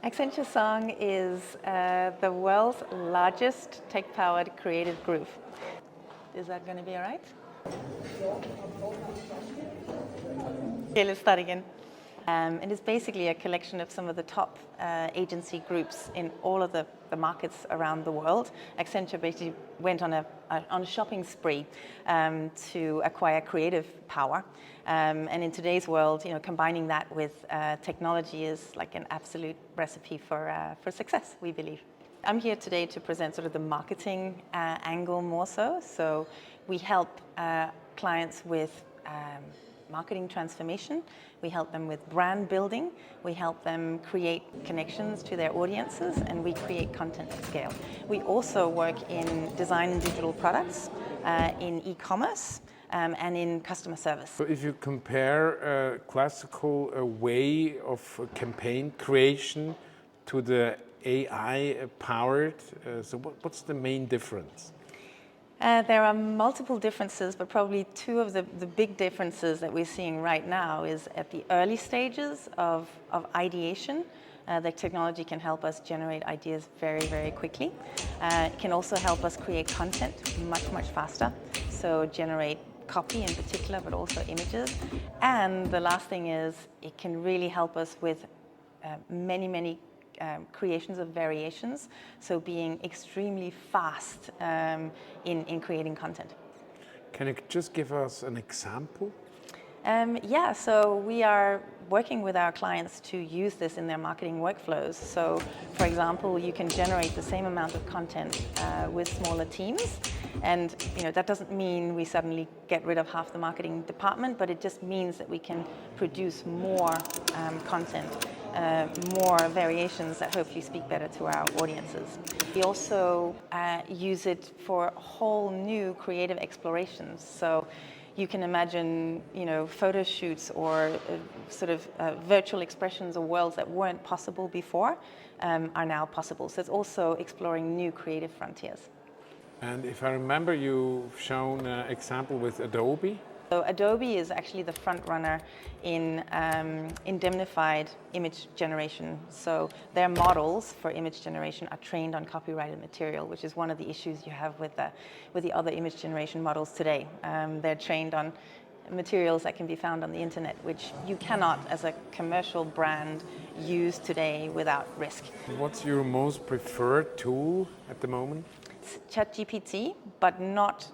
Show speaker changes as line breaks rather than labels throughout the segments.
Accenture Song is the world's largest tech-powered creative group. Is that going to be all right? Okay, let's start again. It is basically a collection of some of the top agency groups in all of the markets around the world. Accenture basically went on a shopping spree to acquire creative power. And in today's world, combining that with technology is like an absolute recipe for success, we believe. I'm here today to present sort of the marketing angle more so. So we help clients with marketing transformation. We help them with brand building. We help them create connections to their audiences, and we create content at scale. We also work in design and digital products, in e-commerce, and in customer service.
So if you compare a classical way of campaign creation to the AI-powered, so what's the main difference?
There are multiple differences, but probably two of the big differences that we're seeing right now is at the early stages of ideation. The technology can help us generate ideas very, very quickly. It can also help us create content much, much faster. So generate copy in particular, but also images. And the last thing is it can really help us with many creations of variations, so being extremely fast in creating content.
Can you just give us an example?
Yeah, so we are working with our clients to use this in their marketing workflows. So, for example, you can generate the same amount of content with smaller teams. And that doesn't mean we suddenly get rid of half the marketing department, but it just means that we can produce more content, more variations that hopefully speak better to our audiences. We also use it for whole new creative explorations. So you can imagine, photo shoots or sort of virtual expressions of worlds that weren't possible before are now possible. So it's also exploring new creative frontiers.
And if I remember, you've shown an example with Adobe.
So Adobe is actually the front runner in indemnified image generation. So their models for image generation are trained on copyrighted material, which is one of the issues you have with the other image generation models today. They're trained on materials that can be found on the internet, which you cannot, as a commercial brand, use today without risk.
What's your most preferred tool at the moment?
It's ChatGPT, but not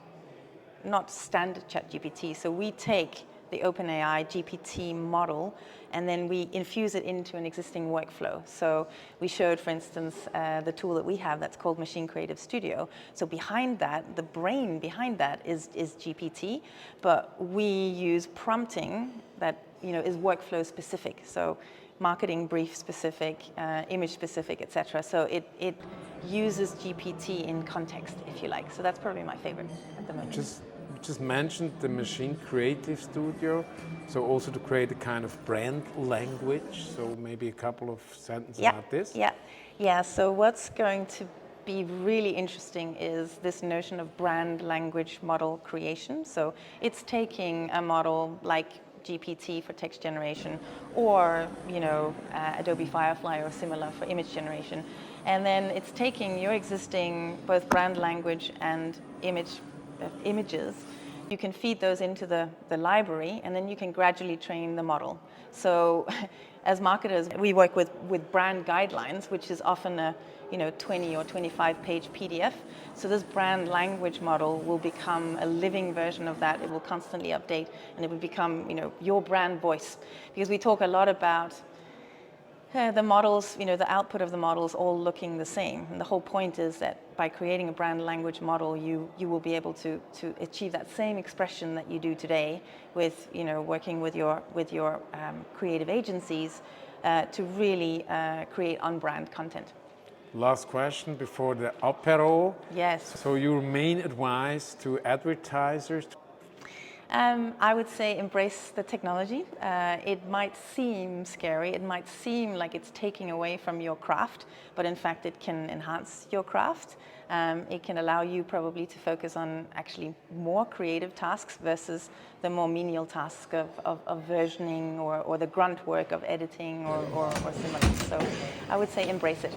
standard ChatGPT. So we take the OpenAI GPT model and then we infuse it into an existing workflow. So we showed, for instance, the tool that we have that's called Machine Creative Studio. So behind that, the brain behind that is GPT, but we use prompting that is workflow specific. So marketing brief specific, image specific, etc. So it uses GPT in context, if you like. So that's probably my favorite at the moment.
Just mentioned the Machine Creative Studio, so also to create a kind of brand language, so maybe a couple of sentences about this.
Yeah, so what's going to be really interesting is this notion of brand language model creation. So it's taking a model like GPT for text generation, or Adobe Firefly or similar for image generation, and then it's taking your existing both brand language and images. You can feed those into the library, and then you can gradually train the model. So as marketers, we work with brand guidelines, which is often a 20 or 25 page PDF. So this brand language model will become a living version of that. It will constantly update, and it will become your brand voice. Because we talk a lot about the models, the output of the models all looking the same. And the whole point is that by creating a brand language model, you will be able to achieve that same expression that you do today with, working with your creative agencies to really create on-brand content.
Last question before the apéro.
Yes.
So your main advice to advertisers?
I would say embrace the technology. It might seem scary, it might seem like it's taking away from your craft, but in fact it can enhance your craft. It can allow you probably to focus on actually more creative tasks versus the more menial task of versioning or the grunt work of editing or similar. So I would say embrace it.